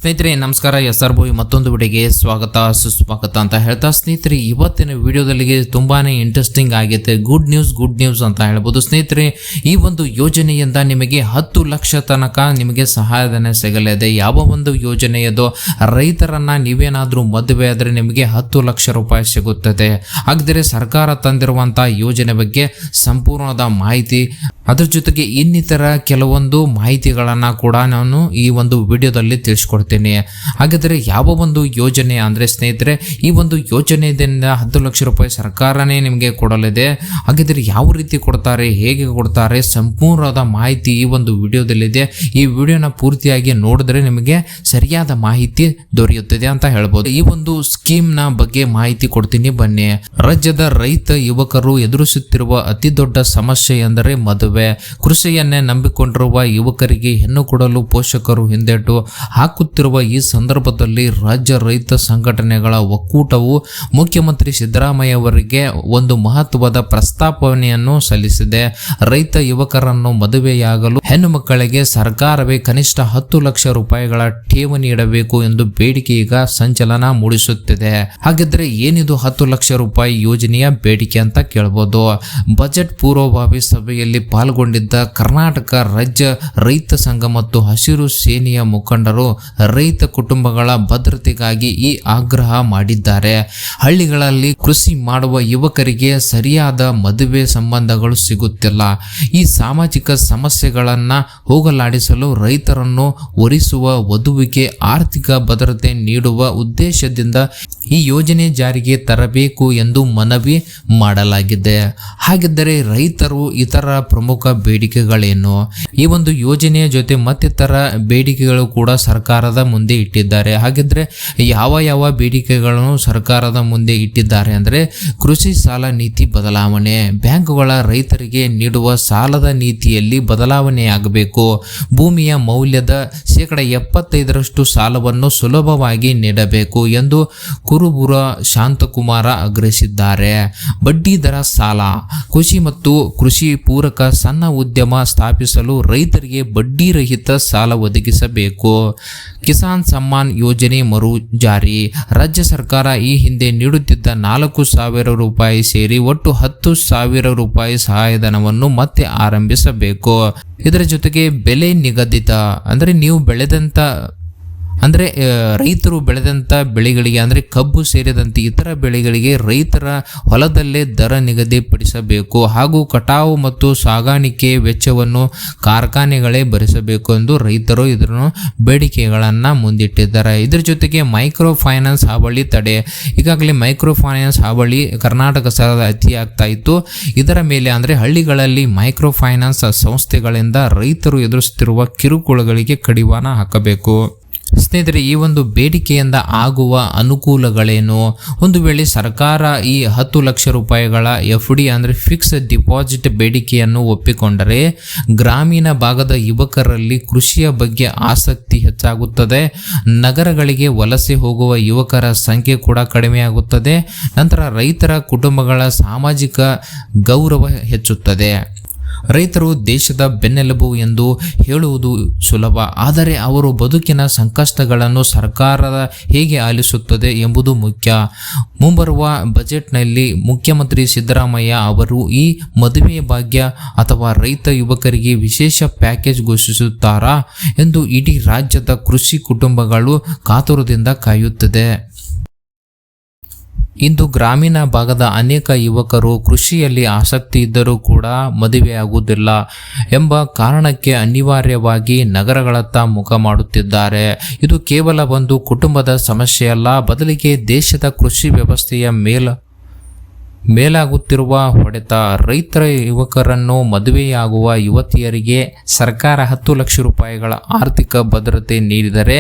ಸ್ನೇಹಿತರೆ ನಮಸ್ಕಾರ. SR Boy ಮತ್ತೊಂದು ವಿಡಿಯೋಗೆ ಸ್ವಾಗತ ಸುಸ್ವಾಗತ ಅಂತ ಹೇಳ್ತಾ ಸ್ನೇಹಿತರೆ, ಇವತ್ತಿನ ವಿಡಿಯೋದಲ್ಲಿ ತುಂಬಾನೇ ಇಂಟ್ರೆಸ್ಟಿಂಗ್ ಆಗೈತೆ. ಗುಡ್ ನ್ಯೂಸ್ ಅಂತ ಹೇಳ್ಬೋದು. ಸ್ನೇಹಿತರೆ, ಈ ಒಂದು ಯೋಜನೆಯಿಂದ ನಿಮಗೆ 10 ಲಕ್ಷ ತನಕ ನಿಮಗೆ ಸಹಾಯಧನ ಸಿಗಲಿದೆ. ಯಾವ ಒಂದು ಯೋಜನೆಯದು? ರೈತರನ್ನ ನೀವೇನಾದ್ರೂ ಮದುವೆ ಆದರೆ ನಿಮಗೆ 10 ಲಕ್ಷ ರೂಪಾಯಿ ಸಿಗುತ್ತದೆ. ಹಾಗಿದ್ರೆ ಸರ್ಕಾರ ತಂದಿರುವಂತಹ ಯೋಜನೆ ಬಗ್ಗೆ ಸಂಪೂರ್ಣದ ಮಾಹಿತಿ, ಅದ್ರ ಜೊತೆಗೆ ಇನ್ನಿತರ ಕೆಲವೊಂದು ಮಾಹಿತಿಗಳನ್ನ ಕೂಡ ನಾನು ಈ ಒಂದು ವಿಡಿಯೋದಲ್ಲಿ ತಿಳಿಸ್ಕೊಡ್ತೀನಿ. ಹಾಗಾದರೆ ಯಾವ ಒಂದು ಯೋಜನೆ ಅಂದರೆ ಸ್ನೇಹಿತರೆ, ಈ ಒಂದು ಯೋಜನೆಯಿಂದ 10 ಲಕ್ಷ ರೂಪಾಯಿ ಸರ್ಕಾರನೇ ನಿಮಗೆ ಕೊಡಲಿದೆ. ಹಾಗಾದರೆ ಯಾವ ರೀತಿ ಕೊಡ್ತಾರೆ, ಹೇಗೆ ಕೊಡ್ತಾರೆ, ಸಂಪೂರ್ಣವಾದ ಮಾಹಿತಿ ಈ ಒಂದು ವಿಡಿಯೋದಲ್ಲಿದೆ. ಈ ವಿಡಿಯೋನ ಪೂರ್ತಿಯಾಗಿ ನೋಡಿದ್ರೆ ನಿಮಗೆ ಸರಿಯಾದ ಮಾಹಿತಿ ದೊರೆಯುತ್ತದೆ ಅಂತ ಹೇಳ್ಬೋದು. ಈ ಒಂದು ಸ್ಕೀಮ್ನ ಬಗ್ಗೆ ಮಾಹಿತಿ ಕೊಡ್ತೀನಿ ಬನ್ನಿ. ರಾಜ್ಯದ ರೈತ ಯುವಕರು ಎದುರಿಸುತ್ತಿರುವ ಅತಿ ದೊಡ್ಡ ಸಮಸ್ಯೆ ಎಂದರೆ ಮದುವೆ. ಕೃಷಿಯನ್ನೇ ನಂಬಿಕೊಂಡಿರುವ ಯುವಕರಿಗೆ ಹೆಣ್ಣು ಕೊಡಲು ಪೋಷಕರು ಹಿಂದೇಟು ಹಾಕುತ್ತಿರುವ ಈ ಸಂದರ್ಭದಲ್ಲಿ ರಾಜ್ಯ ರೈತ ಸಂಘಟನೆಗಳ ಒಕ್ಕೂಟವು ಮುಖ್ಯಮಂತ್ರಿ ಸಿದ್ದರಾಮಯ್ಯ ಅವರಿಗೆ ಒಂದು ಮಹತ್ವದ ಪ್ರಸ್ತಾವನೆಯನ್ನು ಸಲ್ಲಿಸಿದೆ. ರೈತ ಯುವಕರನ್ನು ಮದುವೆಯಾಗಲು ಹೆಣ್ಣು ಮಕ್ಕಳಿಗೆ ಸರ್ಕಾರವೇ ಕನಿಷ್ಠ 10 ಲಕ್ಷ ರೂಪಾಯಿಗಳ ಠೇವಣಿ ಇಡಬೇಕು ಎಂದು ಬೇಡಿಕೆ ಈಗ ಸಂಚಲನ ಮೂಡಿಸುತ್ತಿದೆ. ಹಾಗಿದ್ರೆ ಏನಿದು 10 ಲಕ್ಷ ರೂಪಾಯಿ ಯೋಜನೆಯ ಬೇಡಿಕೆ ಅಂತ ಕೇಳಬಹುದು. ಬಜೆಟ್ ಪೂರ್ವಭಾವಿ ಸಭೆಯಲ್ಲಿ ಪಾಲ್ಗೊಂಡಿದ್ದ ಕರ್ನಾಟಕ ರಾಜ್ಯ ರೈತ ಸಂಘ ಮತ್ತು ಹಸಿರು ಸೇನೆಯ ಮುಖಂಡರು ರೈತ ಕುಟುಂಬಗಳ ಭದ್ರತೆಗಾಗಿ ಈ ಆಗ್ರಹ ಮಾಡಿದ್ದಾರೆ. ಹಳ್ಳಿಗಳಲ್ಲಿ ಕೃಷಿ ಮಾಡುವ ಯುವಕರಿಗೆ ಸರಿಯಾದ ಮದುವೆ ಸಂಬಂಧಗಳು ಸಿಗುತ್ತಿಲ್ಲ. ಈ ಸಾಮಾಜಿಕ ಸಮಸ್ಯೆಗಳನ್ನ ಹೋಗಲಾಡಿಸಲು ರೈತರನ್ನು ಒರಿಸುವ ವಧುವಿಗೆ ಆರ್ಥಿಕ ಭದ್ರತೆ ನೀಡುವ ಉದ್ದೇಶದಿಂದ ಈ ಯೋಜನೆ ಜಾರಿಗೆ ತರಬೇಕು ಎಂದು ಮನವಿ ಮಾಡಲಾಗಿದೆ. ಹಾಗಿದ್ದರೆ ರೈತರು ಇತರ ಪ್ರಮುಖ ಬೇಡಿಕೆಗಳೇನು? ಈ ಒಂದು ಯೋಜನೆಯ ಜೊತೆ ಮತ್ತಿತರ ಬೇಡಿಕೆಗಳು ಕೂಡ ಸರ್ಕಾರದ ಮುಂದೆ ಇಟ್ಟಿದ್ದಾರೆ. ಹಾಗಿದ್ರೆ ಯಾವ ಬೇಡಿಕೆಗಳನ್ನು ಸರ್ಕಾರದ ಮುಂದೆ ಇಟ್ಟಿದ್ದಾರೆ ಅಂದರೆ, ಕೃಷಿ ಸಾಲ ನೀತಿ ಬದಲಾವಣೆ, ಬ್ಯಾಂಕುಗಳ ರೈತರಿಗೆ ನೀಡುವ ಸಾಲದ ನೀತಿಯಲ್ಲಿ ಬದಲಾವಣೆಯಾಗಬೇಕು, ಭೂಮಿಯ ಮೌಲ್ಯದ 75% ಸಾಲವನ್ನು ಸುಲಭವಾಗಿ ನೀಡಬೇಕು ಎಂದು ಕುರುಬುರ ಶಾಂತಕುಮಾರ ಆಗ್ರಹಿಸಿದ್ದಾರೆ. ಬಡ್ಡಿ ದರ ಸಾಲ, ಕೃಷಿ ಮತ್ತು ಕೃಷಿ ಪೂರಕ ಸಣ್ಣ ಉದ್ಯಮ ಸ್ಥಾಪಿಸಲು ರೈತರಿಗೆ ಬಡ್ಡಿ ರಹಿತ ಸಾಲ ಒದಗಿಸಬೇಕು. ಕಿಸಾನ್ ಸಮ್ಮಾನ್ ಯೋಜನೆ ಮರು ಜಾರಿ, ರಾಜ್ಯ ಸರ್ಕಾರ ಈ ಹಿಂದೆ ನೀಡುತ್ತಿದ್ದ 4,000 ರೂಪಾಯಿ ಸೇರಿ ಒಟ್ಟು 10,000 ರೂಪಾಯಿ ಸಹಾಯಧನವನ್ನು ಮತ್ತೆ ಆರಂಭಿಸಬೇಕು. ಇದರ ಜೊತೆಗೆ ಬೆಲೆ ನಿಗದಿತ ಅಂದರೆ ನೀವು ಬೆಳೆದಂತ ರೈತರು ಬೆಳೆದಂಥ ಬೆಳೆಗಳಿಗೆ ಅಂದರೆ ಕಬ್ಬು ಸೇರಿದಂತೆ ಇತರ ಬೆಳೆಗಳಿಗೆ ರೈತರ ಹೊಲದಲ್ಲೇ ದರ ನಿಗದಿಪಡಿಸಬೇಕು ಹಾಗೂ ಕಟಾವು ಮತ್ತು ಸಾಗಾಣಿಕೆ ವೆಚ್ಚವನ್ನು ಕಾರ್ಖಾನೆಗಳೇ ಭರಿಸಬೇಕು ಎಂದು ರೈತರು ಇದನ್ನು ಬೇಡಿಕೆಗಳನ್ನು ಮುಂದಿಟ್ಟಿದ್ದಾರೆ. ಇದರ ಜೊತೆಗೆ ಮೈಕ್ರೋ ಫೈನಾನ್ಸ್ ಹಾವಳಿ ತಡೆ. ಈಗಾಗಲೇ ಮೈಕ್ರೋ ಫೈನಾನ್ಸ್ ಹಾವಳಿ ಕರ್ನಾಟಕ ಸರ್ಕಾರದ ಅತಿ ಆಗ್ತಾ ಇತ್ತು. ಇದರ ಮೇಲೆ ಅಂದರೆ ಹಳ್ಳಿಗಳಲ್ಲಿ ಮೈಕ್ರೋ ಫೈನಾನ್ಸ್ ಸಂಸ್ಥೆಗಳಿಂದ ರೈತರು ಎದುರಿಸುತ್ತಿರುವ ಕಿರುಕುಳಗಳಿಗೆ ಕಡಿವಾಣ ಹಾಕಬೇಕು. ಸ್ನೇಹಿತರೆ, ಈ ಒಂದು ಬೇಡಿಕೆಯಿಂದ ಆಗುವ ಅನುಕೂಲಗಳೇನು? ಒಂದು ವೇಳೆ ಸರ್ಕಾರ ಈ 10 ಲಕ್ಷ ರೂಪಾಯಿಗಳ FD ಅಂದರೆ ಫಿಕ್ಸ್ಡ್ ಡಿಪಾಸಿಟ್ ಬೇಡಿಕೆಯನ್ನು ಒಪ್ಪಿಕೊಂಡರೆ ಗ್ರಾಮೀಣ ಭಾಗದ ಯುವಕರಲ್ಲಿ ಕೃಷಿಯ ಬಗ್ಗೆ ಆಸಕ್ತಿ ಹೆಚ್ಚಾಗುತ್ತದೆ. ನಗರಗಳಿಗೆ ವಲಸೆ ಹೋಗುವ ಯುವಕರ ಸಂಖ್ಯೆ ಕೂಡ ಕಡಿಮೆಯಾಗುತ್ತದೆ. ನಂತರ ರೈತರ ಕುಟುಂಬಗಳ ಸಾಮಾಜಿಕ ಗೌರವ ಹೆಚ್ಚುತ್ತದೆ. ರೈತರು ದೇಶದ ಬೆನ್ನೆಲುಬು ಎಂದು ಹೇಳುವುದು ಸುಲಭ, ಆದರೆ ಅವರು ಬದುಕಿನ ಸಂಕಷ್ಟಗಳನ್ನು ಸರ್ಕಾರದ ಹೇಗೆ ಆಲಿಸುತ್ತದೆ ಎಂಬುದು ಮುಖ್ಯ. ಮುಂಬರುವ ಬಜೆಟ್ನಲ್ಲಿ ಮುಖ್ಯಮಂತ್ರಿ ಸಿದ್ದರಾಮಯ್ಯ ಅವರು ಈ ಮದುವೆ ಭಾಗ್ಯ ಅಥವಾ ರೈತ ಯುವಕರಿಗೆ ವಿಶೇಷ ಪ್ಯಾಕೇಜ್ ಘೋಷಿಸುತ್ತಾರಾ ಎಂದು ಇಡೀ ರಾಜ್ಯದ ಕೃಷಿ ಕುಟುಂಬಗಳು ಕಾತುರದಿಂದ ಕಾಯುತ್ತದೆ. ಇಂದು ಗ್ರಾಮೀಣ ಭಾಗದ ಅನೇಕ ಯುವಕರು ಕೃಷಿಯಲ್ಲಿ ಆಸಕ್ತಿ ಇದ್ದರೂ ಕೂಡ ಮದುವೆಯಾಗುವುದಿಲ್ಲ ಎಂಬ ಕಾರಣಕ್ಕೆ ಅನಿವಾರ್ಯವಾಗಿ ನಗರಗಳತ್ತ ಮುಖ ಮಾಡುತ್ತಿದ್ದಾರೆ. ಇದು ಕೇವಲ ಒಂದು ಕುಟುಂಬದ ಸಮಸ್ಯೆಯಲ್ಲ, ಬದಲಿಗೆ ದೇಶದ ಕೃಷಿ ವ್ಯವಸ್ಥೆಯ ಮೇಲಾಗುತ್ತಿರುವ ಹೊಡೆತ. ರೈತರ ಯುವಕರನ್ನು ಮದುವೆಯಾಗುವ ಯುವತಿಯರಿಗೆ ಸರ್ಕಾರ 10 ಲಕ್ಷ ರೂಪಾಯಿಗಳ ಆರ್ಥಿಕ ಭದ್ರತೆ ನೀಡಿದರೆ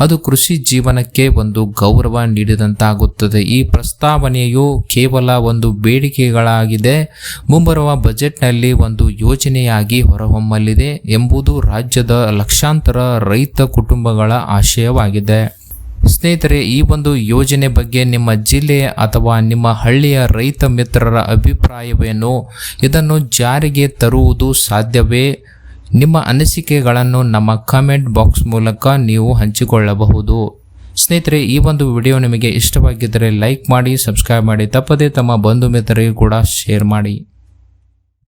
ಅದು ಕೃಷಿ ಜೀವನಕ್ಕೆ ಒಂದು ಗೌರವ ನೀಡಿದಂತಾಗುತ್ತದೆ. ಈ ಪ್ರಸ್ತಾವನೆಯು ಕೇವಲ ಒಂದು ಬೇಡಿಕೆಗಳಾಗಿದೆ, ಮುಂಬರುವ ಬಜೆಟ್ನಲ್ಲಿ ಒಂದು ಯೋಜನೆಯಾಗಿ ಹೊರಹೊಮ್ಮಲಿದೆ ಎಂಬುದು ರಾಜ್ಯದ ಲಕ್ಷಾಂತರ ರೈತ ಕುಟುಂಬಗಳ ಆಶಯವಾಗಿದೆ. ಸ್ನೇಹಿತರೆ, ಈ ಒಂದು ಯೋಜನೆ ಬಗ್ಗೆ ನಿಮ್ಮ ಜಿಲ್ಲೆ ಅಥವಾ ನಿಮ್ಮ ಹಳ್ಳಿಯ ರೈತ ಮಿತ್ರರ ಅಭಿಪ್ರಾಯವೇನು? ಇದನ್ನು ಜಾರಿಗೆ ತರುವುದು ಸಾಧ್ಯವೇ ನಿಮ್ಮ ಅನಿಸಿಕೆಗಳನ್ನು ನಮ್ಮ ಕಾಮೆಂಟ್ ಬಾಕ್ಸ್ ಮೂಲಕ ನೀವು ಹಂಚಿಕೊಳ್ಳಬಹುದು. ಸ್ನೇಹಿತರೆ, ಈ ಒಂದು ವಿಡಿಯೋ ನಿಮಗೆ ಇಷ್ಟವಾಗಿದ್ದರೆ ಲೈಕ್ ಮಾಡಿ, ಸಬ್ಸ್ಕ್ರೈಬ್ ಮಾಡಿ, ತಪ್ಪದೇ ತಮ್ಮ ಬಂಧು ಮಿತ್ರರಿಗೂ ಕೂಡ ಶೇರ್ ಮಾಡಿ.